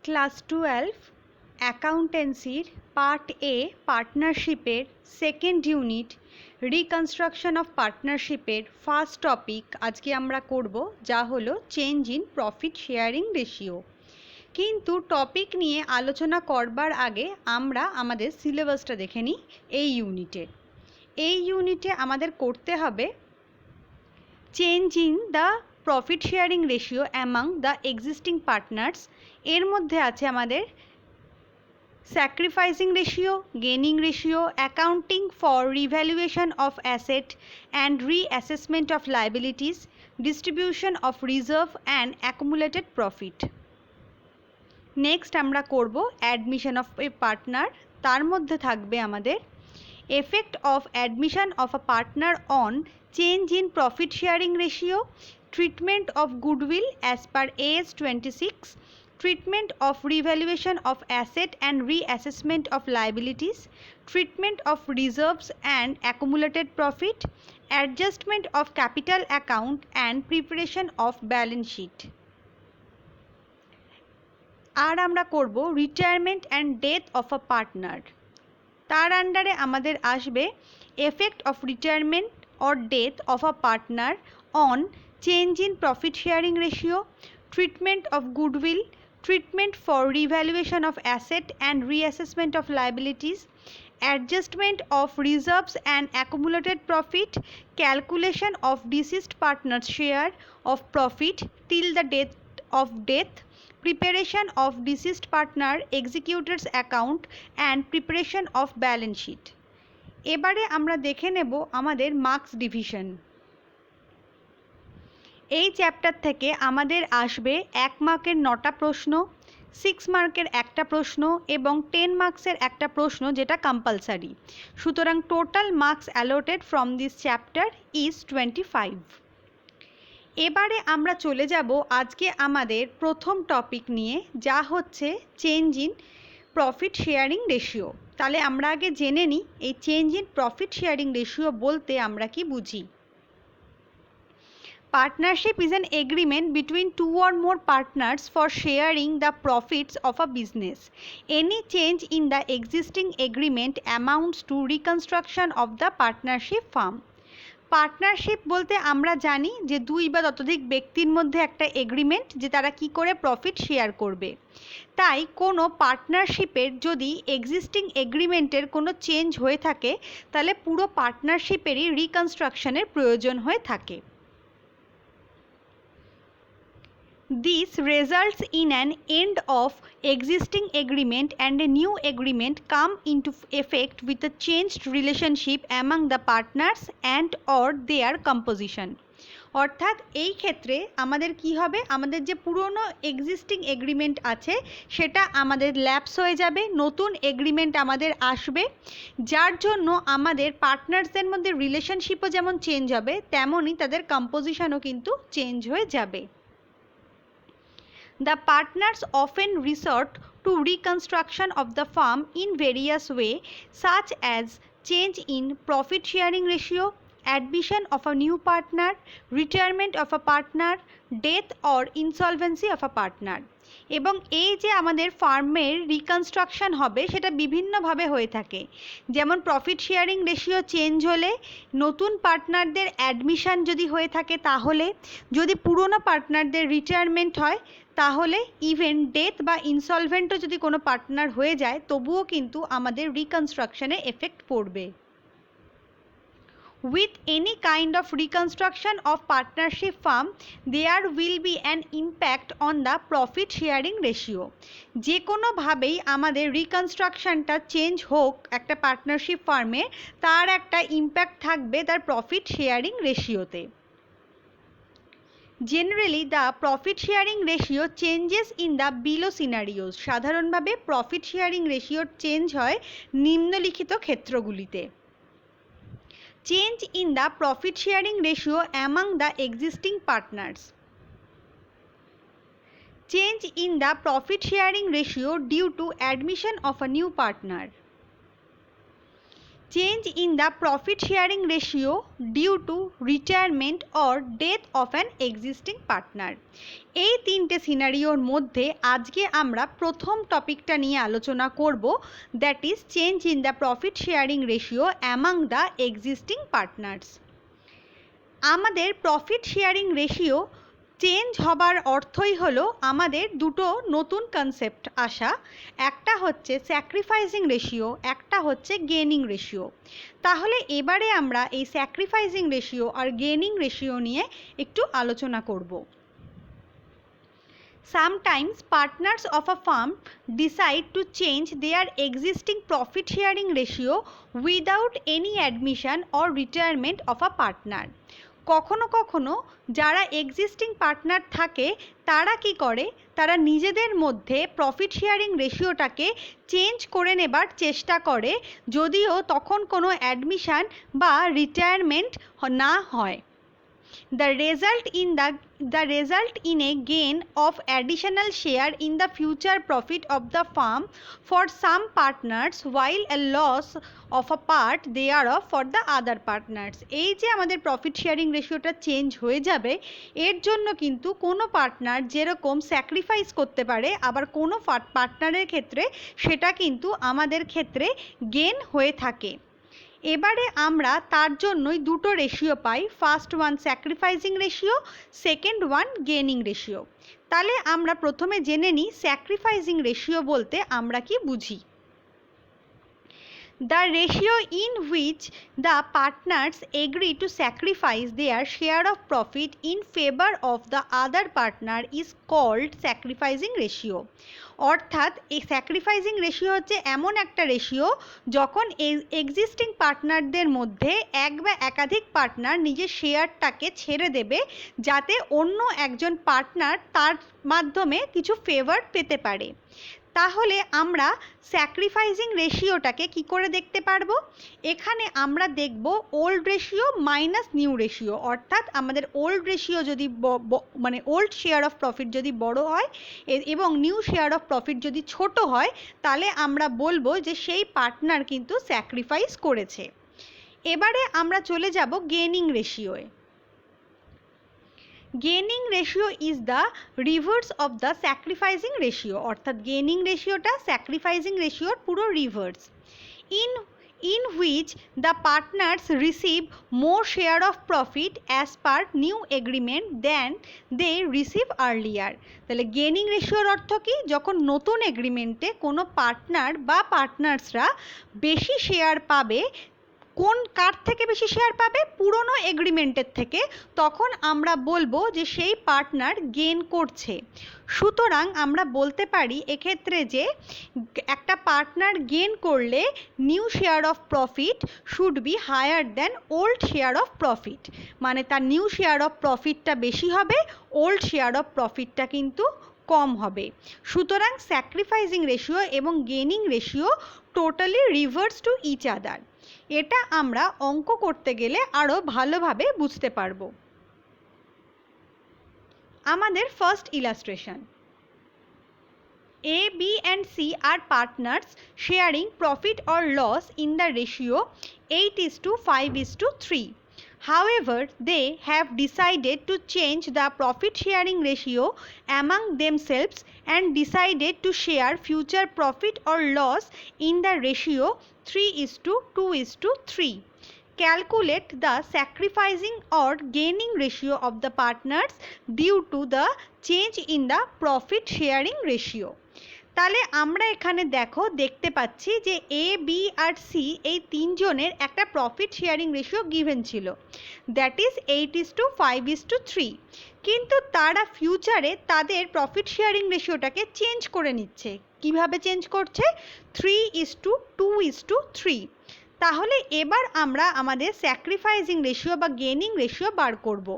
Class 12 অ্যাকাউন্টেন্সির part A পার্টনারশিপের second unit reconstruction of পার্টনারশিপের ফার্স্ট টপিক আজকে আমরা করব, যা হলো change in profit sharing ratio. কিন্তু টপিক নিয়ে আলোচনা করবার আগে আমরা আমাদের সিলেবাসটা দেখে নিই। এই ইউনিটে আমাদের করতে হবে change in the profit sharing ratio among the existing partners. এর মধ্যে আছে আমাদের sacrificing ratio, gaining ratio, accounting for revaluation of asset and reassessment of liabilities, distribution of reserve and accumulated profit. Next আমরা করব অ্যাডমিশন অফ এ পার্টনার। তার মধ্যে থাকবে আমাদের effect of admission of a partner on change in profit sharing ratio, treatment of goodwill as per AS 26, treatment of revaluation of asset and reassessment of liabilities, treatment of reserves and accumulated profit, adjustment of capital account and preparation of balance sheet. আর আমরা করব retirement and death of a partner. তার আন্ডারে আমাদের আসবে effect of retirement or death of a partner on change in profit sharing ratio, treatment of goodwill, treatment for revaluation of asset and reassessment of liabilities, adjustment of reserves and accumulated profit, calculation of deceased partner's share of profit till the date of death, preparation of deceased partner executor's account and preparation of balance sheet. এবারে আমরা দেখে নেব আমাদের marks division. এই chapter থেকে আমাদের আসবে 1 মার্কের 9টা প্রশ্ন, 6 মার্কের একটা প্রশ্ন এবং 10 মার্কসের একটা প্রশ্ন, যেটা কম্পালসারি। সুতরাং total marks allotted from this chapter is 25। এবারে আমরা চলে যাব আজকে আমাদের প্রথম টপিক নিয়ে, যা হচ্ছে change in profit sharing ratio. তাহলে আমরা আগে জেনে নিই এই change in profit sharing ratio বলতে আমরা কি বুঝি। Partnership is an agreement between two or more partners for sharing the profits of a business. Any change in the existing agreement amounts to reconstruction of the partnership firm. Partnership বলতে আমরা জানি যে 2 বা ততোধিক ব্যক্তির মধ্যে একটা এগ্রিমেন্ট, যে তারা কি করে প্রফিট শেয়ার করবে। তাই কোনো পার্টনারশিপের যদি এক্সিস্টিং এগ্রিমেন্টের কোনো চেঞ্জ হয়ে থাকে, তাহলে পুরো পার্টনারশিপেরই রিকনস্ট্রাকশনের প্রয়োজন হয়ে থাকে। This results in an end of existing agreement and a new agreement come into effect with a changed relationship among the partners and or their composition. অর্থাৎ এই ক্ষেত্রে আমাদের কি হবে, আমাদের যে পুরনো এক্সিস্টিং এগ্রিমেন্ট আছে সেটা আমাদের ল্যাপস হয়ে যাবে, নতুন এগ্রিমেন্ট আমাদের আসবে, যার জন্য আমাদের পার্টনার্সদের মধ্যে রিলেশনশিপও যেমন চেঞ্জ হবে, তেমনই তাদের কম্পোজিশনও কিন্তু চেঞ্জ হয়ে যাবে। The partners often resort to reconstruction of the firm in various ways, such as change in profit sharing ratio, admission of a new partner, retirement of a partner, death or insolvency of a partner. এবং এই যে আমাদের ফার্মের reconstruction হবে সেটা বিভিন্নভাবে হয়ে থাকে। যেমন প্রফিট শেয়ারিং রেশিও চেঞ্জ হলে, নতুন পার্টনারদের অ্যাডমিশন যদি হয়ে থাকে তাহলে, যদি পুরনো পার্টনারদের রিটায়ারমেন্ট হয়, তাহলে ইভেন ডেথ বা ইনসলভেন্টও যদি কোনো পার্টনার হয়ে যায়, তবুও কিন্তু আমাদের রিকনস্ট্রাকশনে এফেক্ট পড়বে। With any kind of reconstruction of partnership firm, there will be an impact on the profit sharing ratio. যে কোনোভাবেই আমাদের রিকনস্ট্রাকশনটা চেঞ্জ হোক একটা পার্টনারশিপ ফার্মে, তার একটা ইম্প্যাক্ট থাকবে তার প্রফিট শেয়ারিং রেশিওতে। Generally, the profit sharing ratio changes in the below scenarios. সাধারণভাবে প্রফিট শেয়ারিং রেশিওর চেঞ্জ হয় নিম্নলিখিত ক্ষেত্রগুলিতে। Change in the profit sharing ratio among the existing partners. Change in the profit sharing ratio due to admission of a new partner. Change in the profit sharing ratio due to retirement or death of an existing partner. এই তিনটে সিনারিওর মধ্যে আজকে আমরা প্রথম টপিকটা নিয়ে আলোচনা করব, that is change in the profit sharing ratio among the existing partners. আমাদের প্রফিট শেয়ারিং রেশিও চেঞ্জ হবার অর্থই হলো আমাদের দুটো নতুন কনসেপ্ট আসা, একটা হচ্ছে স্যাক্রিফাইসিং রেশিও, একটা হচ্ছে গেনিং রেশিও। তাহলে এবারে আমরা এই স্যাক্রিফাইসিং রেশিও আর গেনিং রেশিও নিয়ে একটু আলোচনা করব। Sometimes partners of a firm decide to change their existing profit sharing ratio without any admission or retirement of a partner. কখনো কখনো যারা এক্সিস্টিং পার্টনার থাকে তারা কি করে, তারা নিজেদের মধ্যে প্রফিট শেয়ারিং রেশিওটাকে চেঞ্জ করে নেবার চেষ্টা করে, যদিও তখন কোনো অ্যাডমিশন বা রিটায়ারমেন্ট না হয়। The result in a gain of additional share in the future profit of the firm for some partners, while a loss of a part thereof for the other partners. এই যে আমাদের profit sharing রেশিওটা change হয়ে যাবে, এর জন্য কিন্তু কোনো পার্টনার যেরকম স্যাক্রিফাইস করতে পারে, আবার কোনো পার্টনারের ক্ষেত্রে সেটা কিন্তু আমাদের ক্ষেত্রে গেন হয়ে থাকে। এবারে আমরা তার জন্যই দুটো রেশিও পাই, first one sacrificing ratio, second one gaining ratio. তাহলে আমরা প্রথমে জেনে নিই স্যাক্রিফাইসিং রেশিও বলতে আমরা কি বুঝি। The ratio in which the partners agree to sacrifice their share of profit in favor of the other partner is called sacrificing ratio. অর্থাৎ এই স্যাক্রিফাইসিং রেশিও হচ্ছে এমন একটা রেশিও যখন এক্সিস্টিং পার্টনারদের মধ্যে এক বা একাধিক পার্টনার নিজের শেয়ারটাকে ছেড়ে দেবে, যাতে অন্য একজন পার্টনার তার মাধ্যমে কিছু ফেভার পেতে পারে। তাহলে আমরা স্যাক্রিফাইসিং রেশিওটাকে কি করে দেখতে পারবো? এখানে আমরা দেখব old ratio minus new ratio, অর্থাৎ আমাদের ওল্ড রেশিও যদি মানে ওল্ড শেয়ার অফ প্রফিট যদি বড় হয় এবং নিউ শেয়ার অফ প্রফিট যদি ছোট হয়, তাহলে আমরা বলবো যে সেই পার্টনার কিন্তু স্যাক্রিফাইস করেছে। এবারে আমরা চলে যাব গেনিং রেশিওয়ে। Gaining ratio is the reverse of the sacrificing ratio, অর্থাৎ গেনিং রেশিওটা স্যাক্রিফাইসিং রেশিওর পুরো reverse. in which the partners receive more share of profit as per new agreement than they receive earlier. তাহলে গেনিং রেশিওর অর্থ কি? যখন নতুন এগ্রিমেন্টে কোনো পার্টনার বা পার্টনার্সরা বেশি শেয়ার পাবে, কার থেকে বেশি শেয়ার পাবে? পুরনো এগ্রিমেন্টের থেকে, তখন আমরা বলবো যে সেই পার্টনার গেন করছে। সুতরাং আমরা বলতে পারি এক্ষেত্রে যে একটা পার্টনার গেন করলে new share of profit should be higher than old share of profit, মানে তার নিউ শেয়ার অফ প্রফিটটা বেশি হবে, ওল্ড শেয়ার অফ প্রফিটটা কিন্তু কম হবে। সুতরাং স্যাক্রিফাইসিং রেশিও এবং gaining ratio totally reverse to each other. এটা আমরা অঙ্ক করতে গেলে আরো ভালোভাবে বুঝতে পারবো। আমাদের first illustration, A, B and C are partners sharing profit or loss in the ratio 8:5:3. However, they have decided to change the profit sharing ratio among themselves and decided to share future profit or loss in the ratio 3:2:3. Calculate the sacrificing or gaining ratio of the partners due to the change in the profit sharing ratio. তাহলে আমরা এখানে দেখতে পাচ্ছি যে এ, B আর C এই তিনজনের একটা profit sharing ratio given ছিল, দ্যাট ইজ 8:5:3, কিন্তু তারা ফিউচারে তাদের প্রফিট শেয়ারিং রেশিওটাকে চেঞ্জ করে নিচ্ছে। কিভাবে চেঞ্জ করছে? 3:2:3। তাহলে এবার আমরা আমাদের স্যাক্রিফাইসিং রেশিও বা গেনিং রেশিও বার করব।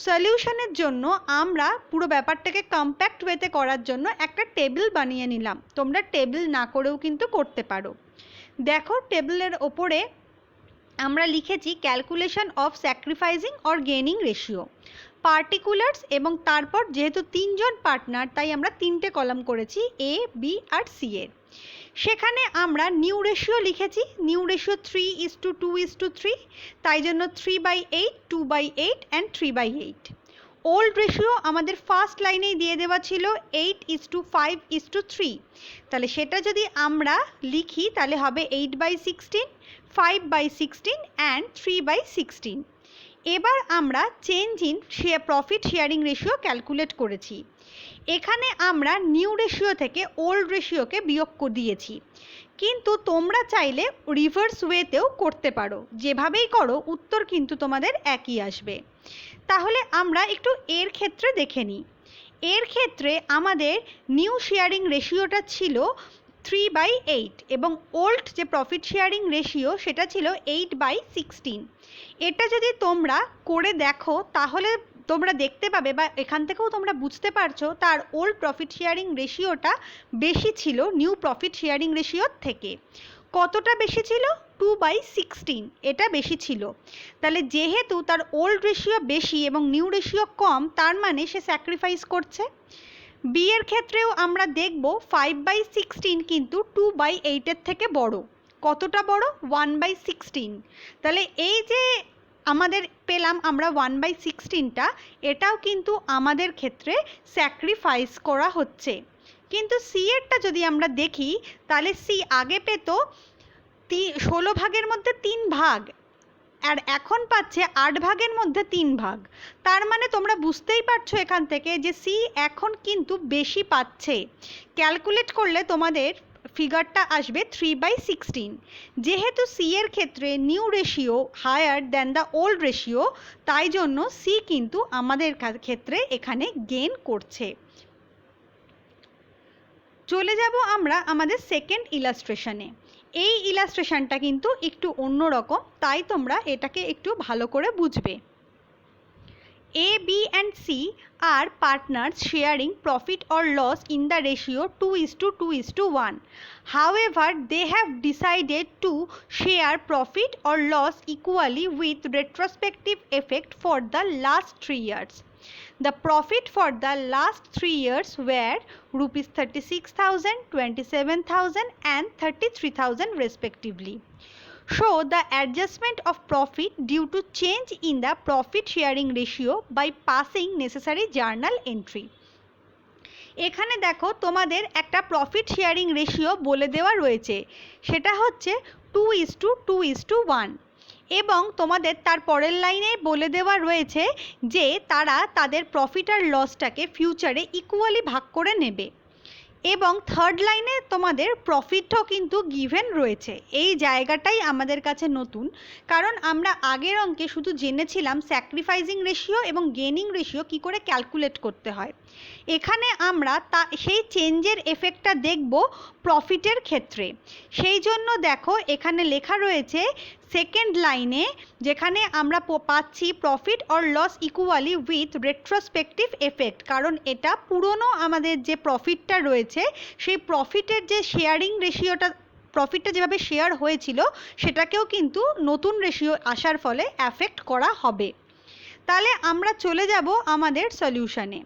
সলিউশনের জন্য আমরা পুরো ব্যাপারটাকে কম্প্যাক্ট ওয়েতে করার জন্য একটা টেবিল বানিয়ে নিলাম। তোমরা টেবিল না করেও কিন্তু করতে পারো। দেখো টেবিলের ওপরে আমরা লিখেছি calculation of sacrificing or gaining ratio, particulars, এবং তারপর যেহেতু তিনজন পার্টনার তাই আমরা তিনটে কলাম করেছি, এ, বি আর সি এর। সেখানে আমরা নিউ রেশিও লিখেছি, নিউ রেশিও 3:2:3, তাই জন্য 3/8, 2/8 অ্যান্ড 3/8। ওল্ড রেশিও আমাদের ফার্স্ট লাইনেই দিয়ে দেওয়া ছিল 8:5:3, তাহলে সেটা যদি আমরা লিখি তাহলে হবে 8/16, 5/16 অ্যান্ড 3/16। এবার আমরা change in profit sharing ratio calculate করেছি। এখানে আমরা নিউ রেশিও থেকে ওল্ড রেশিওকে বিয়োগ দিয়েছি, কিন্তু তোমরা চাইলে রিভার্স ওয়েতেও করতে পারো, যেভাবেই করো উত্তর কিন্তু তোমাদের একই আসবে। তাহলে আমরা একটু এর ক্ষেত্রে দেখে নিই। এর ক্ষেত্রে আমাদের নিউ শেয়ারিং রেশিওটা ছিল 3/8 এবং ওল্ড যে প্রফিট শেয়ারিং রেশিও সেটা ছিল 8/16। এটা যদি তোমরা করে দেখো তাহলে তোমরা দেখতে পাবে, বা এখান থেকেও তোমরা বুঝতে পারছো তার ওল্ড প্রফিট শেয়ারিং রেশিওটা বেশি ছিল নিউ প্রফিট শেয়ারিং রেশিওর থেকে। কতটা বেশি ছিল? 2/16 এটা বেশি ছিল। তাহলে যেহেতু তার ওল্ড রেশিও বেশি এবং নিউ রেশিও কম, তার মানে সে স্যাক্রিফাইস করছে। বি এর ক্ষেত্রেও আমরা দেখব 5/16 কিন্তু 2/8 থেকে বড়। কতটা বড়? 1/16। তাহলে এই যে আমাদের পেলাম আমরা 1/16টা, এটাও কিন্তু আমাদের ক্ষেত্রে স্যাক্রিফাইস করা হচ্ছে। কিন্তু সি এরটা যদি আমরা দেখি তাহলে সি আগে পেত 16 ভাগের মধ্যে 3 ভাগ, আর এখন পাচ্ছে 8 ভাগের মধ্যে 3 ভাগ। তার মানে তোমরা বুঝতেই পারছো এখান থেকে যে সি এখন কিন্তু বেশি পাচ্ছে। ক্যালকুলেট করলে তোমাদের ফিগারটা আসবে 3/16। যেহেতু সি এর ক্ষেত্রে new ratio higher than the old ratio, তাই জন্য সি কিন্তু আমাদের ক্ষেত্রে এখানে গেইন করছে। চলে যাব আমরা আমাদের সেকেন্ড ইলাস্ট্রেশনে। এই ইলাস্ট্রেশনটা কিন্তু একটু অন্যরকম, তাই তোমরা এটাকে একটু ভালো করে বুঝবে। A, B and C are partners sharing profit or loss in the ratio 2:2:1. However, they have decided to share profit or loss equally with retrospective effect for the last 3 years. The profit for the last 3 years were rupees 36,000, 27,000 and 33,000 respectively. Show the adjustment of profit due to change in the profit sharing ratio by passing necessary journal entry. এখানে দেখো তোমাদের একটা profit sharing ratio বলে দেওয়া রয়েছে, সেটা হচ্ছে 2:2:1 এবং তোমাদের তার পরের লাইনে বলে দেওয়া রয়েছে যে তারা তাদের প্রফিট আর লসটাকে ফিউচারে ইকুয়ালি ভাগ করে নেবে। এবং থার্ড লাইনে তোমাদের প্রফিটও কিন্তু গিভেন রয়েছে। এই জায়গাটাই আমাদের কাছে নতুন, কারণ আমরা আগের অঙ্কে শুধু জেনেছিলাম স্যাক্রিফাইসিং রেশিও এবং গেনিং রেশিও কী করে ক্যালকুলেট করতে হয়। এখানে আমরা সেই চেঞ্জের এফেক্টটা দেখব প্রফিটের ক্ষেত্রে। সেই জন্য দেখো এখানে লেখা রয়েছে সেকেন্ড লাইনে, যেখানে আমরা পাচ্ছি profit or loss equally with retrospective effect, কারণ এটা পুরনো আমাদের যে প্রফিটটা রয়েছে সেই প্রফিটের যে শেয়ারিং রেশিওটা, প্রফিটটা যেভাবে শেয়ার হয়েছিল সেটাকেও কিন্তু নতুন রেশিও আসার ফলে অ্যাফেক্ট করা হবে। তাহলে আমরা চলে যাব আমাদের সলিউশনে।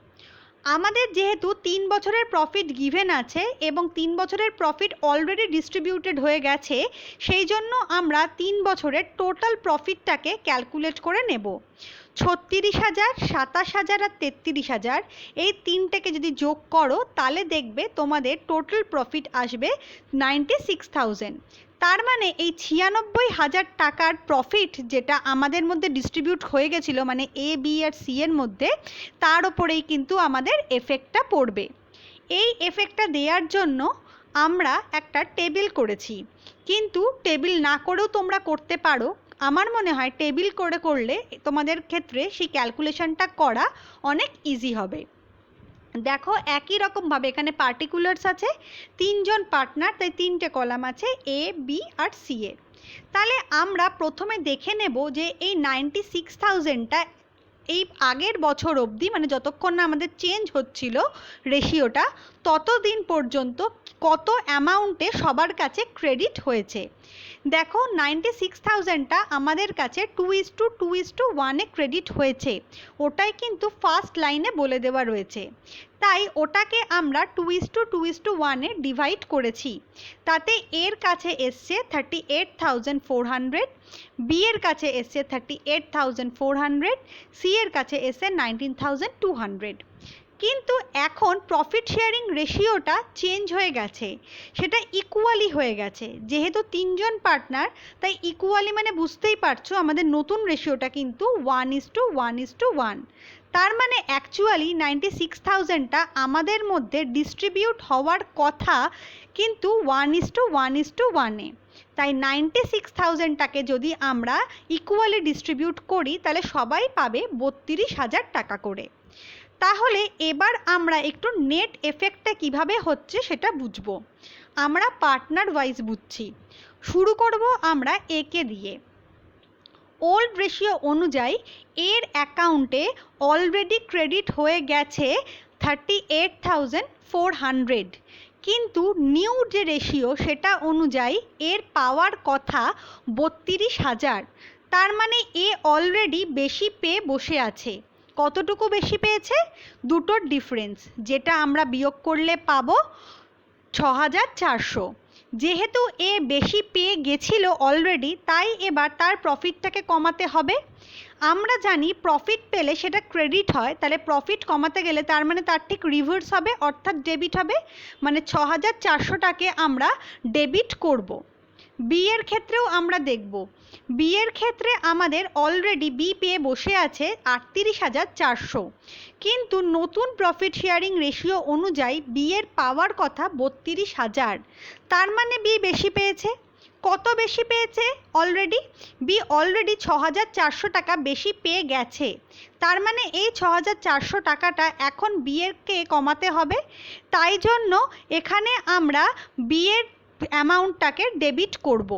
আমাদের যেহেতু 3 বছরের প্রফিট গিভেন আছে এবং 3 বছরের প্রফিট অলরেডি ডিস্ট্রিবিউটেড হয়ে গেছে, সেই জন্য আমরা 3 বছরের টোটাল প্রফিটটাকে ক্যালকুলেট করে নেব। 36,000, 27,000 আর 33,000 এই তিনটেকে যদি যোগ করো তাহলে দেখবে তোমাদের টোটাল প্রফিট আসবে 96,000। তার মানে এই 96,000 টাকার প্রফিট যেটা আমাদের মধ্যে ডিস্ট্রিবিউট হয়ে গেছিলো, মানে এ, বি আর সি এর মধ্যে, তার ওপরেই কিন্তু আমাদের এফেক্টটা পড়বে। এই এফেক্টটা দেওয়ার জন্য আমরা একটা টেবিল করেছি, কিন্তু টেবিল না করেও তোমরা করতে পারো। আমার মনে হয় টেবিল করলে তোমাদের ক্ষেত্রে সেই ক্যালকুলেশনটা করা অনেক ইজি হবে। দেখো একই রকমভাবে এখানে পার্টিকুলার্স আছে, 3 জন পার্টনার, তাই 3টে কলাম আছে এ, বি আর সি এ। তাহলে আমরা প্রথমে দেখে নেব যে এই 96,000টা এই আগের বছর অবধি, মানে যতক্ষণ না আমাদের চেঞ্জ হচ্ছিল রেশিওটা, ততদিন পর্যন্ত কত অ্যামাউন্টে সবার কাছে ক্রেডিট হয়েছে। দেখো 96,000টা আমাদের কাছে 2:2:1 ক্রেডিট হয়েছে, ওটাই কিন্তু ফার্স্ট লাইনে বলে দেওয়া রয়েছে। তাই ওটাকে আমরা 2:2:1 ডিভাইড করেছি। তাতে এর কাছে এসছে 38,400, বি এর কাছে এসছে 38,400, সি এর কাছে এসছে 19,200। কিন্তু এখন প্রফিট শেয়ারিং রেশিওটা চেঞ্জ হয়ে গেছে, সেটা ইকুয়ালি হয়ে গেছে। যেহেতু তিনজন পার্টনার, তাই ইকুয়ালি মানে বুঝতেই পারছো আমাদের নতুন রেশিওটা কিন্তু 1:1:1। তার মানে অ্যাকচুয়ালি 96,000টা আমাদের মধ্যে ডিস্ট্রিবিউট হওয়ার কথা কিন্তু 1:1:1-এ। তাই 96,000টাকে যদি আমরা ইকুয়ালি ডিস্ট্রিবিউট করি তাহলে সবাই পাবে 32,000 টাকা করে। তাহলে এবার আমরা একটু নেট এফেক্টটা কিভাবে হচ্ছে সেটা বুঝবো। আমরা পার্টনার ওয়াইজ বুঝছি। শুরু করব আমরা একে দিয়ে। ওল্ড রেশিও অনুযায়ী এর অ্যাকাউন্টে অলরেডি ক্রেডিট হয়ে গেছে 38,400, কিন্তু নিউ যে রেশিও সেটা অনুযায়ী এর পাওয়ার কথা 32,000। তার মানে এ অলরেডি বেশি পেয়ে বসে আছে। কতটুকু বেশি পেয়েছে? দুটোর ডিফারেন্স, যেটা আমরা বিয়োগ করলে পাবো 6,400। যেহেতু এ বেশি পেয়ে গেছিল অলরেডি, তাই এবার তার প্রফিটটাকে কমাতে হবে। আমরা জানি প্রফিট পেলে সেটা ক্রেডিট হয়, তাহলে প্রফিট কমাতে গেলে তার মানে তার ঠিক রিভার্স হবে, অর্থাৎ ডেবিট হবে। মানে 6,400টাকে আমরা ডেবিট করব। বি এর ক্ষেত্রেও আমরা দেখব। বি এর ক্ষেত্রে আমাদের অলরেডি বি পেয়ে বসে আছে 38,400, কিন্তু নতুন প্রফিট শেয়ারিং রেশিও অনুযায়ী বি এর পাওয়ার কথা 32,000। তার মানে বি বেশি পেয়েছে। কত বেশি পেয়েছে? অলরেডি বি অলরেডি 6,400 টাকা বেশি পেয়ে গেছে। তার মানে এই 6,400 টাকাটা এখন বি এরকে কমাতে হবে। তাই জন্য এখানে আমরা বি এর অ্যামাউন্টটাকে ডেবিট করব।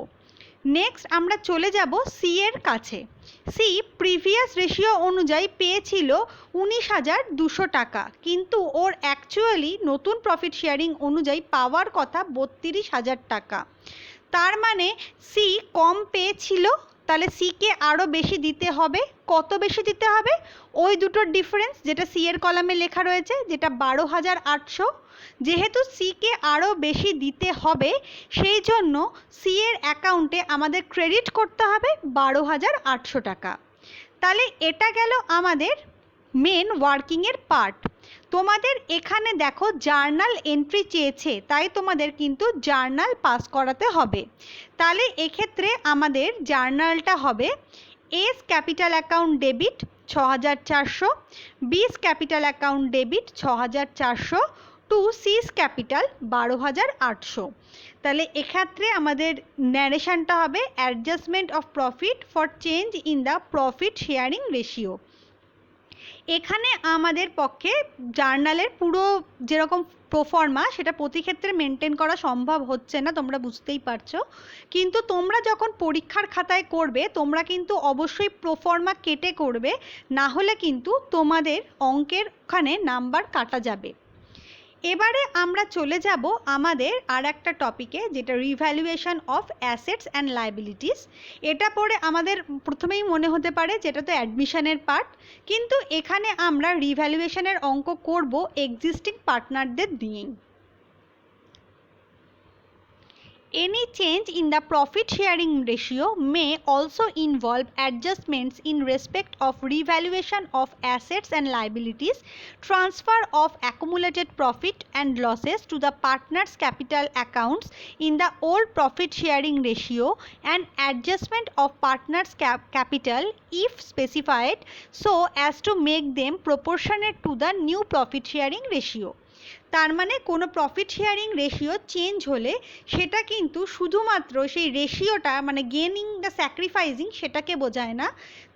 নেক্সট আমরা চলে যাব সি এর কাছে। সি প্রিভিয়াস রেশিও অনুযায়ী পেয়েছিল 19,200 টাকা, কিন্তু ওর অ্যাকচুয়ালি নতুন প্রফিট শেয়ারিং অনুযায়ী পাওয়ার কথা 32,000 টাকা। তার মানে সি কম পেয়েছিল, তাহলে সিকে আরও বেশি দিতে হবে। কত বেশি দিতে হবে? ওই দুটোর ডিফারেন্স যেটা সি এর কলামে লেখা রয়েছে, যেটা 12,800। যেহেতু সিকে আরও বেশি দিতে হবে, সেই জন্য সি এর অ্যাকাউন্টে আমাদের ক্রেডিট করতে হবে 12,800 টাকা। তাহলে এটা গেল আমাদের মেন ওয়ার্কিংয়ের পার্ট। তোমাদের এখানে দেখো জার্নাল এন্ট্রি চেয়েছে, তাই তোমাদের কিন্তু জার্নাল পাস করাতে হবে। তাহলে এক্ষেত্রে আমাদের জার্নালটা হবে S capital account debit 6,400, B's capital account debit 6,400, to C's capital 12,800। তাহলে এক্ষেত্রে আমাদের ন্যারেশনটা হবে adjustment of profit for change in the profit sharing ratio. এখানে আমাদের পক্ষে জার্নালের পুরো যেরকম প্রোফর্মা সেটা প্রতি ক্ষেত্রে মেনটেন করা সম্ভব হচ্ছে না, তোমরা বুঝতেই পারছো। কিন্তু তোমরা যখন পরীক্ষার খাতায় করবে তোমরা কিন্তু অবশ্যই প্রোফর্মা কেটে করবে, না হলে কিন্তু তোমাদের অঙ্কের ওখানে নাম্বার কাটা যাবে। এবারে আমরা চলে যাব আমাদের আর একটা টপিকে, যেটা revaluation of assets and liabilities. এটা পড়ে আমাদের প্রথমেই মনে হতে পারে যেটা তো অ্যাডমিশনের পার্ট, কিন্তু এখানে আমরা রিভ্যালুয়েশনের অঙ্ক করব এক্সিস্টিং পার্টনারদের দিয়েই। Any change in the profit sharing ratio may also involve adjustments in respect of revaluation of assets and liabilities, transfer of accumulated profit and losses to the partners' capital accounts in the old profit sharing ratio, and adjustment of partners' capital if specified so as to make them proportionate to the new profit sharing ratio. তার মানে কোনো profit sharing ratio change হলে সেটা কিন্তু শুধুমাত্র সেই রেশিওটা মানে গেনিং দ্য স্যাক্রিফাইসিং সেটাকে বোঝায় না,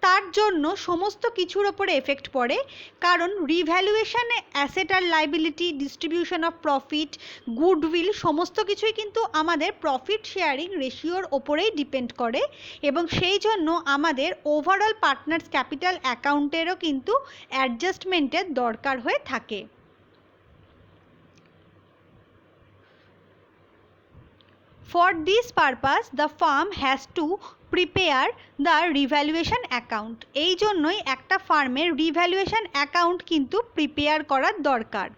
তার জন্য সমস্ত কিছুর ওপরে এফেক্ট পড়ে। কারণ রিভ্যালুয়েশনে অ্যাসেট আর liability, distribution of profit, goodwill সমস্ত কিছুই কিন্তু আমাদের প্রফিট শেয়ারিং রেশিওর ওপরেই ডিপেন্ড করে, এবং সেই জন্য আমাদের ওভারঅল পার্টনার্স ক্যাপিটাল অ্যাকাউন্টেরও কিন্তু অ্যাডজাস্টমেন্টের দরকার হয়ে থাকে। For this purpose the firm has to prepare the revaluation account. এই জন্যই একটা ফার্মের রিভ্যালুয়েশন অ্যাকাউন্ট কিন্তু প্রিপেয়ার করার দরকার।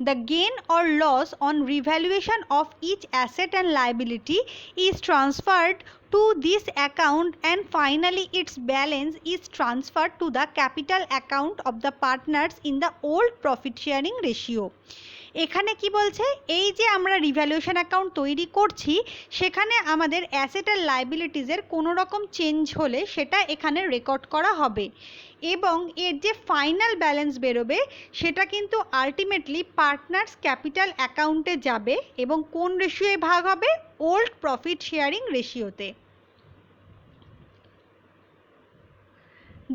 The gain or loss on revaluation of each asset and liability is transferred to this account and finally its balance is transferred to the capital account of the partners in the old profit sharing ratio. এখানে কি বলছে, এই যে আমরা revaluation account তৈরি করছি সেখানে আমাদের অ্যাসেট আর লাইবিলিটিসের কোনো রকম চেঞ্জ হলে সেটা এখানে রেকর্ড করা হবে এবং এর যে ফাইনাল ব্যালেন্স বেরোবে সেটা কিন্তু আলটিমেটলি পার্টনার্স ক্যাপিটাল অ্যাকাউন্টে যাবে এবং কোন রেশিওয়ে ভাগ হবে, ওল্ড প্রফিট শেয়ারিং রেশিওতে।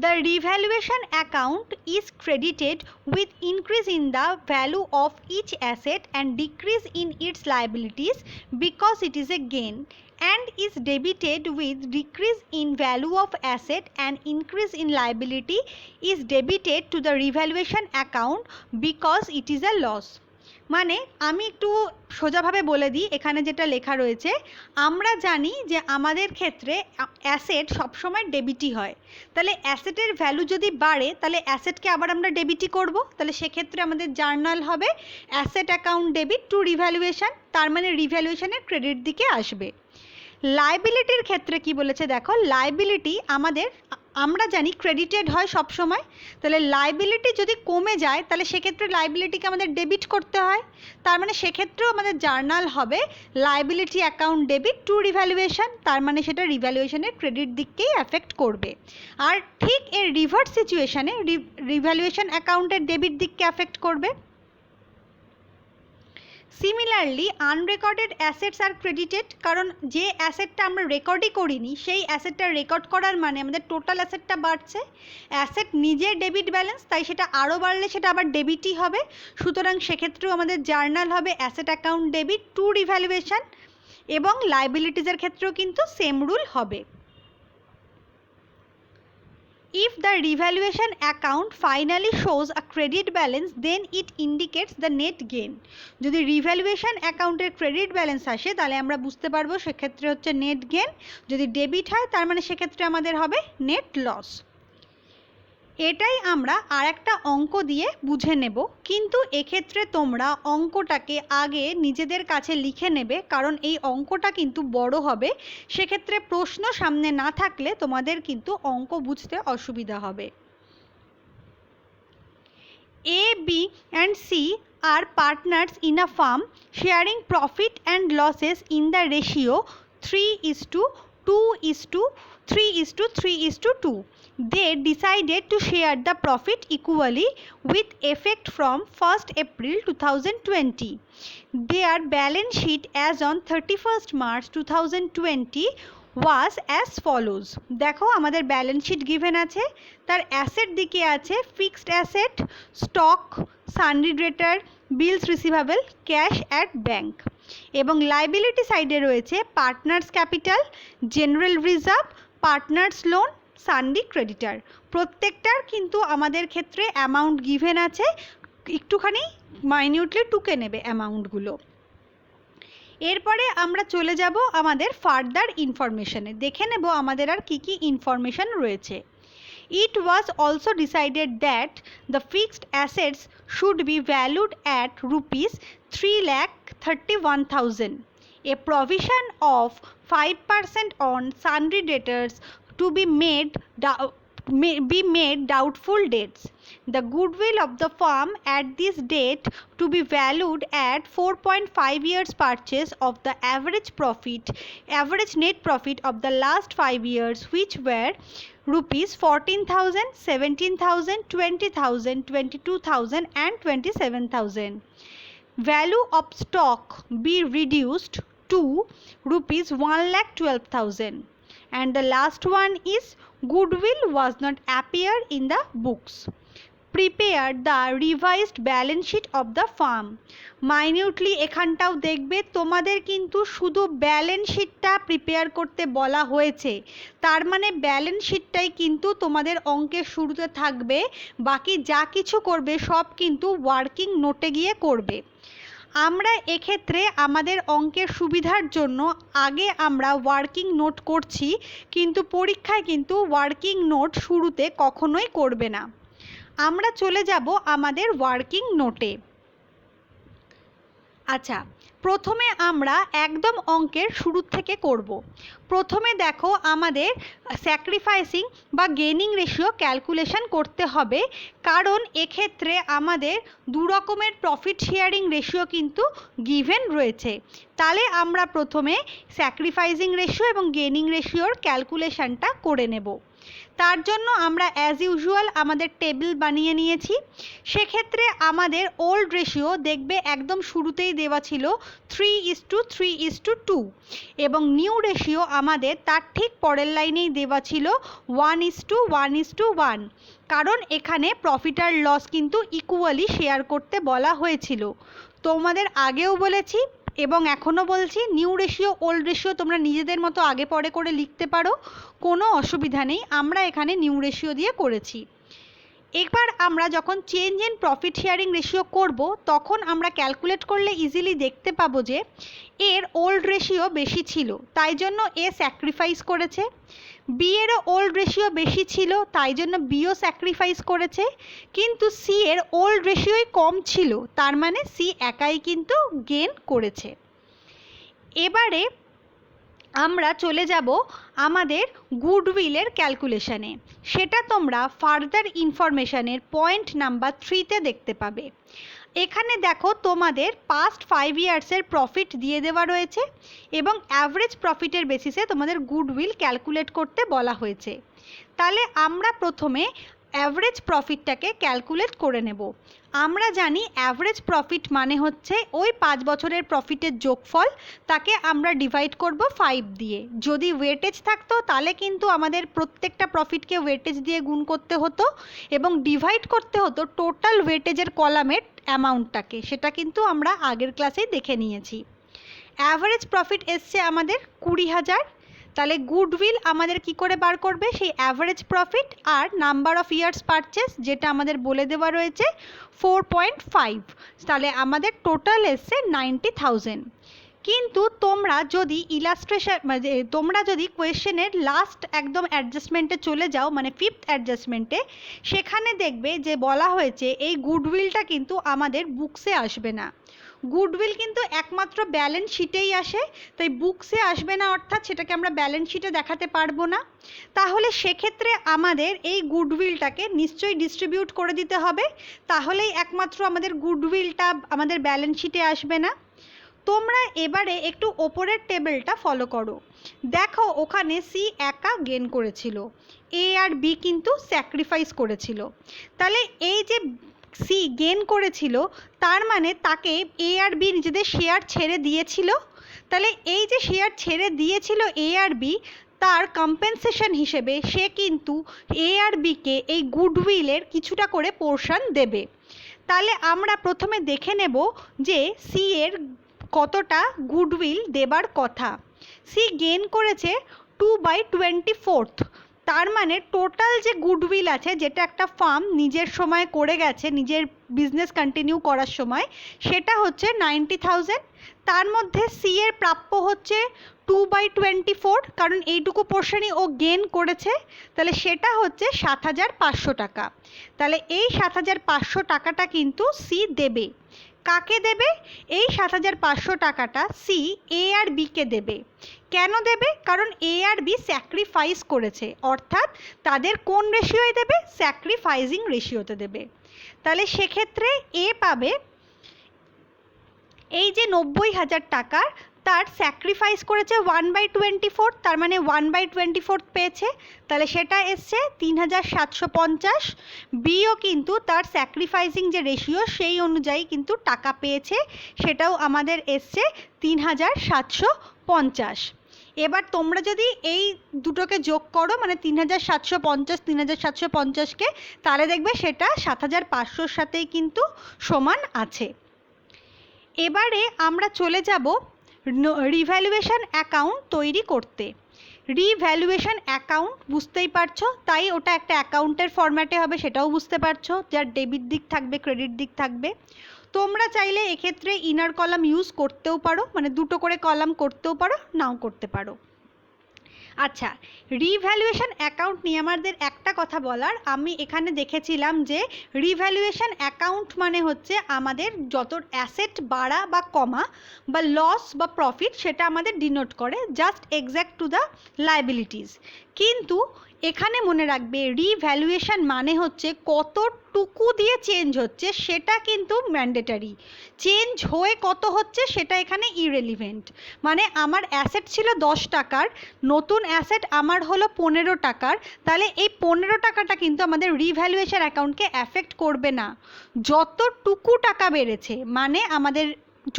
The revaluation account is credited with increase in the value of each asset and decrease in its liabilities because it is a gain, and is debited with decrease in value of asset and increase in liability is debited to the revaluation account because it is a loss. মানে আমি একটু সোজাভাবে বলে দিই, এখানে যেটা লেখা রয়েছে, আমরা জানি যে আমাদের ক্ষেত্রে অ্যাসেট সবসময় ডেবিটই হয়, তাহলে অ্যাসেটের ভ্যালু যদি বাড়ে তাহলে অ্যাসেটকে আবার আমরা ডেবিটই করব, তাহলে সেক্ষেত্রে আমাদের জার্নাল হবে asset account debit two revaluation, তার মানে রিভ্যালুয়েশনের ক্রেডিট দিকে আসবে। লাইবিলিটির ক্ষেত্রে কি বলেছে দেখো, লাইবিলিটি আমরা জানি ক্রেডিটেড হয় সব সময়, তাহলে লাইবিলিটি যদি কমে যায় তাহলে সেক্ষেত্রে লাইবিলিটিকে আমাদের ডেবিট করতে হয়, তার মানে সেক্ষেত্রেও আমাদের জার্নাল হবে liability account debit two revaluation, তার মানে সেটা রিভ্যালুয়েশনের ক্রেডিট দিককেই অ্যাফেক্ট করবে। আর ঠিক এর রিভার্স সিচুয়েশানে রিভ্যালুয়েশন অ্যাকাউন্টের ডেবিট দিককে অ্যাফেক্ট করবে। সিমিলারলি আনরেকর্ডেড অ্যাসেটস আর ক্রেডিটেড, কারণ যে অ্যাসেটটা আমরা রেকর্ডই করিনি সেই অ্যাসেটটা রেকর্ড করার মানে আমাদের টোটাল অ্যাসেটটা বাড়ছে, অ্যাসেট নিজের ডেবিট ব্যালেন্স, তাই সেটা আরও বাড়লে সেটা আবার ডেবিটই হবে, সুতরাং সেক্ষেত্রেও আমাদের জার্নাল হবে asset account debit two revaluation, এবং লাইবিলিটিসের ক্ষেত্রেও কিন্তু সেম রুল হবে। If the revaluation account finally shows a credit balance, then it indicates the net gain. যদি রিভ্যালুয়েশন অ্যাকাউন্টের ক্রেডিট ব্যালেন্স আসে তাহলে আমরা বুঝতে পারবো সেক্ষেত্রে হচ্ছে নেট গেন, যদি ডেবিট হয় তার মানে সেক্ষেত্রে আমাদের হবে নেট লস। এটাই আমরা আর একটা অঙ্ক দিয়ে বুঝে নেব, কিন্তু এক্ষেত্রে তোমরা অঙ্কটাকে আগে নিজেদের কাছে লিখে নেবে, কারণ এই অঙ্কটা কিন্তু বড় হবে, সেক্ষেত্রে প্রশ্ন সামনে না থাকলে তোমাদের কিন্তু অঙ্ক বুঝতে অসুবিধা হবে। A, B and C are partners in a firm sharing profit and losses in the ratio 3:2:3:3:2. They decided to share the profit equally with effect from 1st April 2020. Their balance sheet as on 31st March 2020 was as follows. দেখো আমাদের balance sheet given আছে, তার asset দিকে আছে fixed asset, stock, sundry debtor, bills receivable, cash at bank, এবং liability সাইডে রয়েছে partners capital, general reserve, partners loan, sundry creditor. প্রত্যেকটার কিন্তু আমাদের ক্ষেত্রে অ্যামাউন্ট গিভেন আছে, একটুখানি মাইনিউটলি টুকে নেবে অ্যামাউন্টগুলো। এরপরে আমরা চলে যাব আমাদের ফার্দার ইনফরমেশনে, দেখে নেব আমাদের আর কি কি ইনফরমেশন রয়েছে। It was also decided that the fixed assets should be valued at rupees 3,31,000. A provision of 5% on sundry debtors to be made doubtful debts. The goodwill of the firm at this date to be valued at 4.5 years purchase of the average net profit of the last 5 years, which were rupees 14,000, 17,000, 20,000, 22,000 and 27,000. Value of stock be reduced to rupees 1,12,000. And the last one is goodwill was not appear in the books. Prepare the revised balance sheet of the firm. Minutely এখানটাও দেখবে তোমাদের কিন্তু শুধু balance শিটটা prepare করতে বলা হয়েছে, তার মানে ব্যালেন্স শিটটাই কিন্তু তোমাদের অঙ্কের শুরুতে থাকবে, বাকি যা কিছু করবে সব কিন্তু ওয়ার্কিং নোটে গিয়ে করবে। আমরা এক্ষেত্রে আমাদের অঙ্কের সুবিধার জন্য আগে আমরা ওয়ার্কিং নোট করছি, কিন্তু পরীক্ষায় কিন্তু ওয়ার্কিং নোট শুরুতে কখনোই করবে না। আমরা চলে যাব আমাদের ওয়ার্কিং নোটে। আচ্ছা, প্রথমে আমরা একদম অঙ্কের শুরু থেকে করব। প্রথমে দেখো আমাদের স্যাক্রিফাইসিং বা গেনিং রেশিও ক্যালকুলেশন করতে হবে, কারণ এক্ষেত্রে আমাদের দু রকমের প্রফিট শেয়ারিং রেশিও কিন্তু গিভেন রয়েছে। তাহলে আমরা প্রথমে স্যাক্রিফাইসিং রেশিও এবং গেনিং রেশিওর ক্যালকুলেশনটা করে নেব। তার জন্য আমরা অ্যাজ ইউজুয়াল আমাদের টেবিল বানিয়ে নিয়েছি। সেক্ষেত্রে আমাদের ওল্ড রেশিও দেখবে একদম শুরুতেই দেওয়া ছিল 3:3:2 এবং নিউ রেশিও আমাদের তার ঠিক পরের লাইনেই দেওয়া ছিল 1:1:1, কারণ এখানে প্রফিট আর লস কিন্তু ইকুয়ালি শেয়ার করতে বলা হয়েছিল। তোমাদের আগেও বলেছি এবং এখনও বলছি, নিউ রেশিও ওল্ড রেশিও তোমরা নিজেদের মতো আগে পরে করে লিখতে পারো, কোনো অসুবিধা নেই। আমরা এখানে নিউ রেশিও দিয়ে করেছি। এবার আমরা যখন change in profit sharing ratio করব, তখন আমরা ক্যালকুলেট করলে ইজিলি দেখতে পাবো যে এর ওল্ড রেশিও বেশি ছিল, তাই জন্য এ স্যাক্রিফাইস করেছে। বি এরও ওল্ড রেশিও বেশি ছিল, তাই জন্য বিও স্যাক্রিফাইস করেছে। কিন্তু সি এর ওল্ড রেশিওই কম ছিল, তার মানে সি একাই কিন্তু গেন করেছে। এবারে আমরা চলে যাব আমাদের গুডউইলের ক্যালকুলেশনে। সেটা তোমরা ফার্দার ইনফরমেশনের পয়েন্ট নাম্বার 3-তে দেখতে পাবে। এখানে দেখো তোমাদের পাস্ট 5 ইয়ার্সের প্রফিট দিয়ে দেওয়া রয়েছে এবং অ্যাভারেজ প্রফিটের বেসিসে তোমাদের গুডউইল ক্যালকুলেট করতে বলা হয়েছে। তাহলে আমরা প্রথমে অ্যাভারেজ প্রফিটটাকে ক্যালকুলেট করে নেব। আমরা জানি অ্যাভারেজ প্রফিট মানে হচ্ছে ওই 5 বছরের প্রফিটের যোগফল, তাকে আমরা ডিভাইড করব 5 দিয়ে। যদি ওয়েটেজ থাকতো তাহলে কিন্তু আমাদের প্রত্যেকটা প্রফিটকে ওয়েটেজ দিয়ে গুণ করতে হতো এবং ডিভাইড করতে হতো টোটাল ওয়েটেজের কলামের অ্যামাউন্টটাকে। সেটা কিন্তু আমরা আগের ক্লাসেই দেখে নিয়েছি। অ্যাভারেজ প্রফিট এসছে আমাদের 20,000। তাহলে গুডউইল আমাদের কি করে বার করবে? সেই অ্যাভারেজ প্রফিট আর নাম্বার অফ ইয়ার্স পারচেস, যেটা আমাদের বলে দেওয়া রয়েছে 4.5। তাহলে আমাদের টোটাল এসছে 90,000। কিন্তু তোমরা যদি তোমরা যদি কোয়েশ্চেনের লাস্ট একদম অ্যাডজাস্টমেন্টে চলে যাও, মানে 5th অ্যাডজাস্টমেন্টে, সেখানে দেখবে যে বলা হয়েছে এই গুডউইলটা কিন্তু আমাদের বুকসে আসবে না। গুডউইল কিন্তু একমাত্র ব্যালেন্স শিটেই আসে, তাই বুকসে আসবে না, অর্থাৎ সেটাকে আমরা ব্যালেন্স শিটে দেখাতে পারবো না। তাহলে সেক্ষেত্রে আমাদের এই গুডউইলটাকে নিশ্চয়ই ডিস্ট্রিবিউট করে দিতে হবে, তাহলেই একমাত্র আমাদের গুডউইলটা আমাদের ব্যালেন্স শিটে আসবে না। তোমরা এবারে একটু ওপরের টেবিলটা ফলো করো। দেখো ওখানে সি একা গেন করেছিল, এ আর বি কিন্তু স্যাক্রিফাইস করেছিল। তাহলে এই যে সি গেন করেছিল, তার মানে তাকে এ আর বি নিজেদের শেয়ার ছেড়ে দিয়েছিল। তাহলে এই যে শেয়ার ছেড়ে দিয়েছিল এ আর বি, তার কম্পেনসেশন হিসেবে সে কিন্তু এ আর বিকে এই গুডউইলের কিছুটা করে পোর্শন দেবে। তাহলে আমরা প্রথমে দেখে নেব যে সি এর কতটা গুডউইল দেবার কথা। সি গেন করেছে 2/24। তার মানে টোটাল যে গুডউইল আছে, যেটা একটা ফার্ম নিজের সময় করে গেছে, নিজের বিজনেস কন্টিনিউ করার সময়, সেটা হচ্ছে 90,000। তার মধ্যে সি এর প্রাপ্য হচ্ছে 2/24, কারণ এইটুকু পোর্শনই ও গেন করেছে। তাহলে সেটা হচ্ছে 7,500 টাকা। তাহলে এই 7,500 টাকাটা কিন্তু সি দেবে। কাকে দেবে? এই 7,500 টাকাটা সি এ আর বিকে দেবে। কেন দেবে? কারণ এ আর বি স্যাক্রিফাইস করেছে, অর্থাৎ তাদের কোন রেশিওতে দেবে? স্যাক্রিফাইজিং রেশিওতে দেবে। তাহলে সেক্ষেত্রে এ পাবে এই যে 90,000 টাকার, তার স্যাক্রিফাইস করেছে 1/24, তার মানে 1/24 পেয়েছে। তাহলে সেটা এসছে 3,750। বিও কিন্তু তার স্যাক্রিফাইসিং যে রেশিও সেই অনুযায়ী কিন্তু টাকা পেয়েছে, সেটাও আমাদের এসছে 3,750। এবার তোমরা যদি এই দুটোকে যোগ করো, মানে 3,750 3,750কে, তাহলে দেখবে সেটা 7,500-র সাথেই কিন্তু সমান আছে। এবারে আমরা চলে যাব রিভ্যালুয়েশন অ্যাকাউন্ট তৈরি করতে। রিভ্যালুয়েশন অ্যাকাউন্ট বুঝতেই পারছো, তাই ওটা একটা অ্যাকাউন্টের ফরম্যাটে হবে, সেটাও বুঝতে পারছো, যার ডেবিট দিক থাকবে, ক্রেডিট দিক থাকবে। তোমরা চাইলে এক্ষেত্রে ইনার কলাম ইউজ করতেও পারো, মানে দুটো করে কলাম করতেও পারো, নাও করতে পারো। আচ্ছা, রিভ্যালুয়েশন অ্যাকাউন্ট নিয়ে আমাদের একটা কথা বলার, আমি এখানে দেখেছিলাম যে রিভ্যালুয়েশন অ্যাকাউন্ট মানে হচ্ছে আমাদের যত অ্যাসেট বাড়া বা কমা বা লস বা প্রফিট সেটা আমাদের ডিনোট করে, just exact to the liabilities. কিন্তু এখানে মনে রাখবে রিভ্যালুয়েশন মানে হচ্ছে কতটুকু দিয়ে চেঞ্জ হচ্ছে সেটা কিন্তু ম্যান্ডেটারি, চেঞ্জ হয়ে কত হচ্ছে সেটা এখানে ইরেলিভেন্ট। মানে আমার অ্যাসেট ছিল 10 টাকার, নতুন অ্যাসেট আমার হলো 15 টাকার, তাহলে এই 15 টাকাটা কিন্তু আমাদের রিভ্যালুয়েশন অ্যাকাউন্টকে অ্যাফেক্ট করবে না। যতটুকু টাকা বেড়েছে মানে আমাদের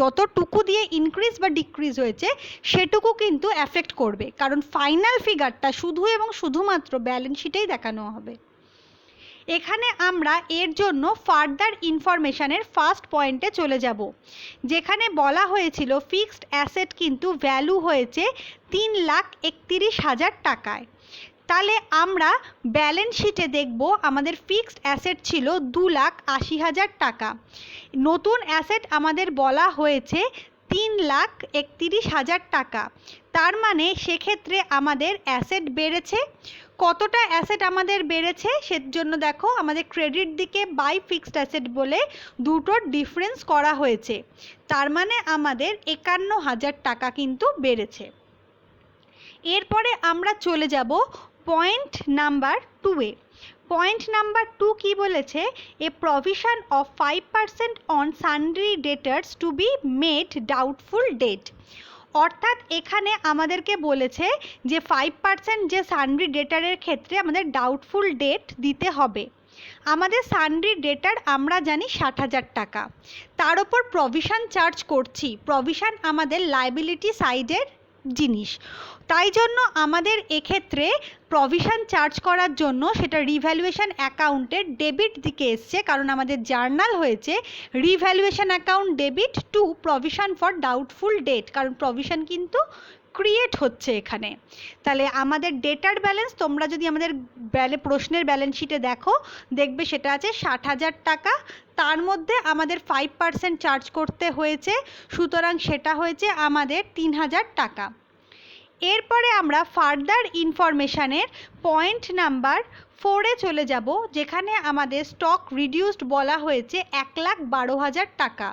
যতটুকু দিয়ে ইনক্রিজ বা ডিক্রিজ হয়েছে সেটুকু কিন্তু অ্যাফেক্ট করবে, কারণ ফাইনাল ফিগারটা শুধু এবং শুধুমাত্র ব্যালেন্স শিটেই দেখানো হবে। এখানে আমরা এর জন্য ফার্দার ইনফরমেশানের ফার্স্ট পয়েন্টে চলে যাব, যেখানে বলা হয়েছিল ফিক্সড অ্যাসেট কিন্তু ভ্যালু হয়েছে 3,31,000 টাকায়। তাহলে আমরা ব্যালেন্স শিটে দেখব আমাদের ফিক্সড অ্যাসেট ছিল 2,80,000 টাকা, নতুন অ্যাসেট আমাদের বলা হয়েছে 3,31,000 টাকা। তার মানে সেক্ষেত্রে আমাদের অ্যাসেট বেড়েছে। কতটা অ্যাসেট আমাদের বেড়েছে সেজন্য দেখো আমাদের ক্রেডিট দিকে বাই ফিক্সড অ্যাসেট বলে দুটোর ডিফারেন্স করা হয়েছে, তার মানে আমাদের 51,000 টাকা কিন্তু বেড়েছে। এরপরে আমরা চলে যাব পয়েন্ট নাম্বার 2-এ। পয়েন্ট নাম্বার 2 কি বলেছে, a provision of 5% on sundry debtors to be made doubtful debt. অর্থাৎ এখানে আমাদেরকে বলেছে যে 5% যে সান্ড্রি ডেটারের ক্ষেত্রে আমাদের ডাউটফুল ডেট দিতে হবে। আমাদের সান্ড্রি ডেটার আমরা জানি 60,000 টাকা, তার ওপর প্রভিশন চার্জ করছি। প্রভিশন আমাদের লায়াবিলিটি সাইডের জিনিস, তাই জন্য আমাদের এক্ষেত্রে প্রভিশন চার্জ করার জন্য সেটা রিভ্যালুয়েশন অ্যাকাউন্টের ডেবিট দিকে এসছে, কারণ আমাদের জার্নাল হয়েছে revaluation account debit to provision for doubtful debt, কারণ প্রভিশন কিন্তু ক্রিয়েট হচ্ছে এখানে। তাহলে আমাদের ডেটার ব্যালেন্স তোমরা যদি আমাদের প্রশ্নের ব্যালেন্স শিটে দেখো দেখবে সেটা আছে 60,000 টাকা, তার মধ্যে আমাদের 5% চার্জ করতে হয়েছে, সুতরাং সেটা হয়েছে আমাদের 3,000 টাকা। এরপরে আমরা ফার্দার ইনফরমেশানের পয়েন্ট নাম্বার 4-এ চলে যাব, যেখানে আমাদের স্টক রিডিউসড বলা হয়েছে 1,12,000 টাকা।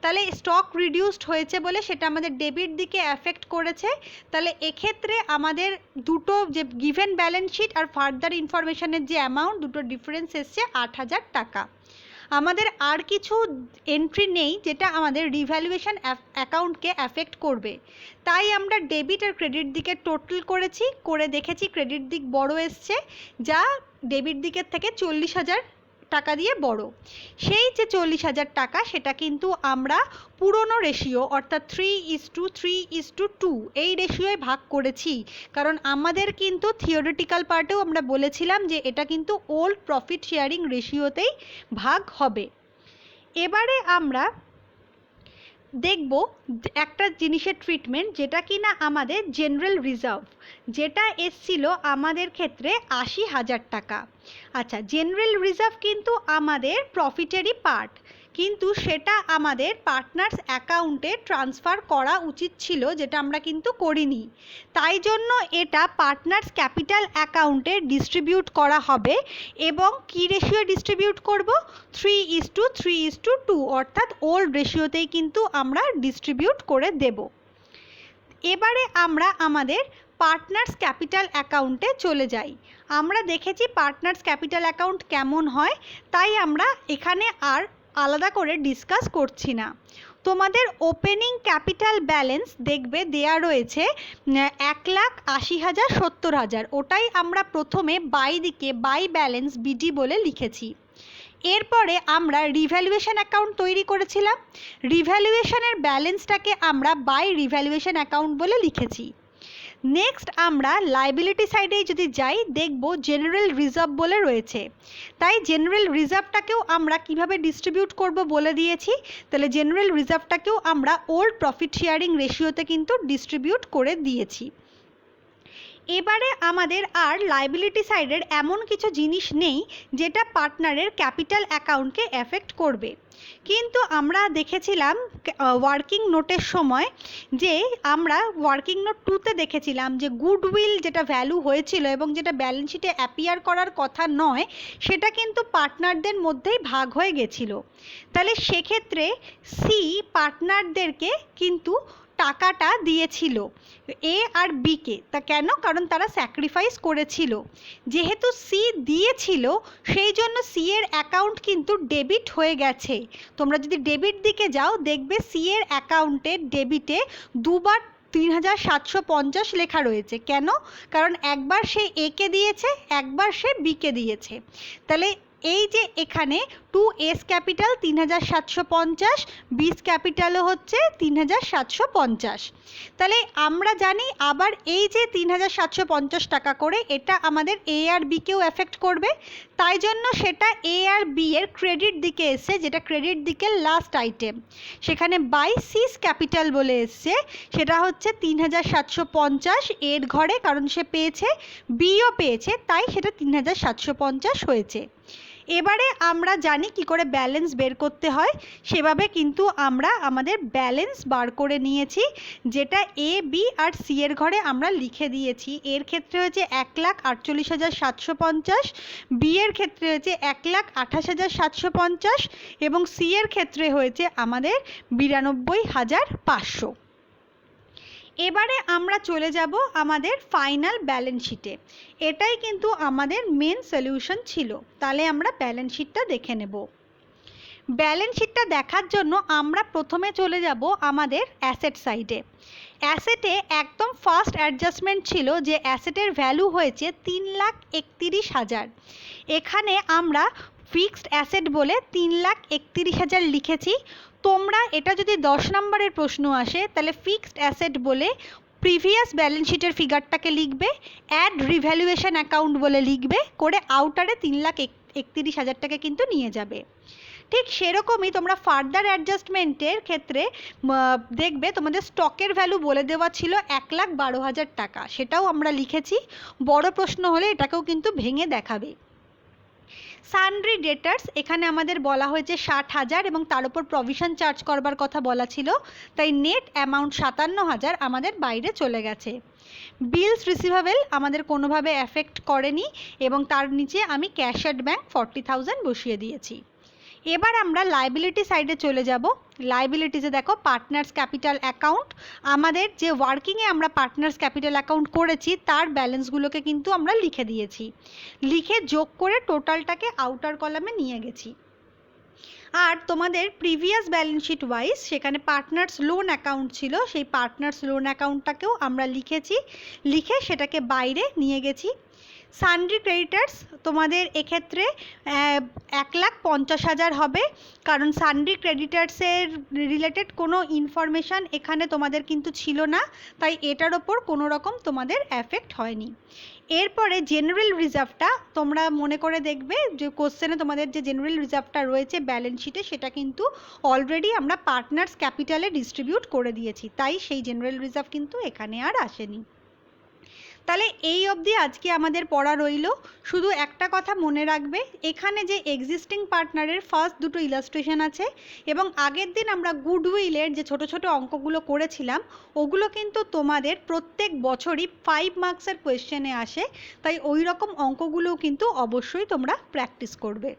তাহলে স্টক রিডিউসড হয়েছে বলে সেটা আমাদের ডেবিট দিকে অ্যাফেক্ট করেছে। তাহলে এক্ষেত্রে আমাদের দুটো যে গিভেন ব্যালেন্স শিট আর ফার্দার ইনফরমেশানের যে অ্যামাউন্ট দুটো ডিফারেন্স এসছে 8,000 টাকা। আমাদের আর কিছু এন্ট্রি নেই যেটা আমাদের রিভ্যালুয়েশন অ্যাকাউন্টকে অ্যাফেক্ট করবে, তাই আমরা ডেবিট আর ক্রেডিট দিকে টোটাল করেছি, করে দেখেছি ক্রেডিট দিক বড় এসছে, যা ডেবিট দিকের থেকে 40,000 টাকা দিয়ে বড়। সেই যে 40,000 টাকা সেটা কিন্তু আমরা পুরনো রেশিও অর্থাৎ 3:3:2 এই রেশিওয় ভাগ করেছি, কারণ আমাদের কিন্তু থিওরিটিক্যাল পার্টেও আমরা বলেছিলাম যে এটা কিন্তু ওল্ড প্রফিট শেয়ারিং রেশিওতেই ভাগ হবে। এবারে আমরা দেখব একটা জিনিসের ট্রিটমেন্ট যেটা কিনা আমাদের জেনারেল রিজার্ভ, যেটা এসছিল আমাদের ক্ষেত্রে 80,000 টাকা। আচ্ছা, জেনারেল রিজার্ভ কিন্তু আমাদের প্রফিটেরই পার্ট, কিন্তু সেটা আমাদের পার্টনার্স অ্যাকাউন্টে ট্রান্সফার করা উচিত ছিল, যেটা আমরা কিন্তু করিনি। তাই জন্য এটা পার্টনার্স ক্যাপিটাল অ্যাকাউন্টে ডিস্ট্রিবিউট করা হবে, এবং কী রেশিও ডিস্ট্রিবিউট করব, 3:3:2 অর্থাৎ ওল্ড রেশিওতেই কিন্তু আমরা ডিস্ট্রিবিউট করে দেব। এবারে আমরা আমাদের পার্টনার্স ক্যাপিটাল অ্যাকাউন্টে চলে যাই। আমরা দেখেছি পার্টনার্স ক্যাপিটাল অ্যাকাউন্ট কেমন হয়, তাই আমরা এখানে আর আলাদা করে ডিসকাস করছি না। তোমাদের ওপেনিং ক্যাপিটাল ব্যালেন্স দেখবে দেয়া রয়েছে 1,80,000 70,000, ওটাই আমরা প্রথমে বাই দিকে বাই ব্যালেন্স বিডি বলে লিখেছি। এরপরে আমরা রিভ্যালুয়েশন অ্যাকাউন্ট তৈরি করেছিলাম, রিভ্যালুয়েশনের ব্যালেন্সটাকে আমরা বাই রিভ্যালুয়েশন অ্যাকাউন্ট বলে লিখেছি। নেক্সট আমরা লায়াবিলিটি সাইডে যদি যাই দেখব জেনারেল রিজার্ভ বলে রয়েছে, তাই জেনারেল রিজার্ভটাকেও আমরা কিভাবে ডিস্ট্রিবিউট করব বলে দিয়েছি। তাহলে জেনারেল রিজার্ভটাকেও আমরা ওল্ড প্রফিট শেয়ারিং রেশিওতে কিন্তু ডিস্ট্রিবিউট করে দিয়েছি। এবারে আমাদের আর লায়াবিলিটি সাইডের এমন কিছু জিনিস নেই যেটা পার্টনারের ক্যাপিটাল অ্যাকাউন্টকে এফেক্ট করবে। কিন্তু আমরা দেখেছিলাম ওয়ার্কিং নোটের সময় যে আমরা ওয়ার্কিং নোট 2তে দেখেছিলাম যে গুডউইল যেটা ভ্যালু হয়েছিল এবং যেটা ব্যালেন্স শিটে অ্যাপিয়ার করার কথা নয় সেটা কিন্তু পার্টনারদের মধ্যেই ভাগ হয়ে গেছিল। তাহলে সেক্ষেত্রে সি পার্টনারদেরকে কিন্তু টাকাটা দিয়েছিল এ আর বিকে। তা কেন? কারণ তারা স্যাক্রিফাইস করেছিল। যেহেতু সি দিয়েছিল সেই জন্য সি এর অ্যাকাউন্ট কিন্তু ডেবিট হয়ে গেছে। তোমরা যদি ডেবিট দিকে যাও দেখবে সি এর অ্যাকাউন্টে ডেবিটে দুবার 3750 লেখা রয়েছে। কেন? কারণ একবার সে একে দিয়েছে, একবার সে বিকে দিয়েছে। তাহলে এই যে এখানে 2S ক্যাপিটাল 3750, বিস ক্যাপিটালও হচ্ছে 3750। তাহলে আমরা জানি আবার এই যে 3750 টাকা করে এটা আমাদের এ আর বিকেও এফেক্ট করবে, তাই জন্য সেটা এ আর বি এর ক্রেডিট দিকে এসছে, যেটা ক্রেডিট দিকের লাস্ট আইটেম। সেখানে বাই সিস ক্যাপিটাল বলে এসছে, সেটা হচ্ছে 3750 এর ঘরে, কারণ সে পেয়েছে, বিও পেয়েছে, তাই সেটা 3750 হয়েছে। এবারে আমরা জানি কি করে ব্যালেন্স বের করতে হয়, সেভাবে কিন্তু আমরা আমাদের ব্যালেন্স বার করে নিয়েছি, যেটা এ বি আর সি এর ঘরে আমরা লিখে দিয়েছি। এর ক্ষেত্রে হয়েছে 1,48,750, বি এর ক্ষেত্রে হয়েছে 1,28,750 এবং সি এর ক্ষেত্রে হয়েছে আমাদের 92,500। এবারে আমরা চলে যাব আমাদের ফাইনাল ব্যালেন্স শিটে। এটাই কিন্তু আমাদের মেন সলিউশন ছিল। তাহলে আমরা ব্যালেন্স শিটটা দেখে নেব। ব্যালেন্স শিটটা দেখার জন্য আমরা প্রথমে চলে যাব আমাদের অ্যাসেট সাইডে। অ্যাসেটে একদম ফার্স্ট অ্যাডজাস্টমেন্ট ছিল যে অ্যাসেটের ভ্যালু হয়েছে 3,31,000। এখানে আমরা ফিক্সড অ্যাসেট বলে 3,31,000 লিখেছি। তোমরা এটা যদি 10 নম্বরের প্রশ্ন আসে তাহলে ফিক্সড অ্যাসেট বলে প্রিভিয়াস ব্যালেন্স শিটের ফিগারটাকে লিখবে, অ্যাড রিভ্যালুয়েশন অ্যাকাউন্ট বলে লিখবে, করে আউটারে 3,31,000টাকে কিন্তু নিয়ে যাবে। ঠিক সেরকমই তোমরা ফার্দার অ্যাডজাস্টমেন্টের ক্ষেত্রে দেখবে তোমাদের স্টকের ভ্যালু বলে দেওয়া ছিল 1,12,000 টাকা, সেটাও আমরা লিখেছি। বড় প্রশ্ন হলে এটাকেও কিন্তু ভেঙে দেখাবে। সানড্রি ডেটার্স এখানে আমাদের বলা হয়েছে 60,000 এবং তার উপর প্রভিশন চার্জ করবার কথা বলা ছিল, তাই নেট অ্যামাউন্ট 57,000 আমাদের বাইরে চলে গেছে। বিলস রিসিভেবল আমাদের কোনোভাবে এফেক্ট করেনি এবং তার নিচে আমি ক্যাশ অ্যাট ব্যাংক 40,000 বসিয়ে দিয়েছি। এবার আমরা লাইবিলিটি সাইডে চলে যাব। লাইবিলিটিসে দেখো পার্টনার্স ক্যাপিটাল অ্যাকাউন্ট, আমাদের যে ওয়ার্কিংয়ে আমরা পার্টনার্স ক্যাপিটাল অ্যাকাউন্ট করেছি তার ব্যালেন্সগুলোকে কিন্তু আমরা লিখে দিয়েছি, লিখে যোগ করে টোটালটাকে আউটার কলামে নিয়ে গেছি। আর তোমাদের প্রিভিয়াস ব্যালেন্স শিট ওয়াইজ সেখানে পার্টনার্স লোন অ্যাকাউন্ট ছিল, সেই পার্টনার্স লোন অ্যাকাউন্টটাকেও আমরা লিখেছি, লিখে সেটাকে বাইরে নিয়ে গেছি। সানড্রি ক্রেডিটার্স তোমাদের এক্ষেত্রে 1,50,000 হবে, কারণ সানড্রি ক্রেডিটার্সের রিলেটেড কোনো ইনফরমেশান এখানে তোমাদের কিন্তু ছিল না, তাই এটার ওপর কোনো রকম তোমাদের এফেক্ট হয়নি। এরপরে জেনারেল রিজার্ভটা তোমরা মনে করে দেখবে যে কোশ্চেনে তোমাদের যে জেনারেল রিজার্ভটা রয়েছে ব্যালেন্স শিটে সেটা কিন্তু অলরেডি আমরা পার্টনার্স ক্যাপিটালে ডিস্ট্রিবিউট করে দিয়েছি, তাই সেই জেনারেল রিজার্ভ কিন্তু এখানে আর আসেনি। তাহলে এই অবধি আজকে আমাদের পড়া রইল। শুধু একটা কথা মনে রাখবে, এখানে যে এক্সিস্টিং পার্টনারের ফার্স্ট দুটো ইলাস্ট্রেশন আছে এবং আগের দিন আমরা গুডউইলের যে ছোট ছোট অঙ্কগুলো করেছিলাম ওগুলো কিন্তু তোমাদের প্রত্যেক বছরই 5 মার্কসের কোয়েশ্চেনে আসে, তাই ওই রকম অঙ্কগুলোও কিন্তু অবশ্যই তোমরা প্র্যাকটিস করবে।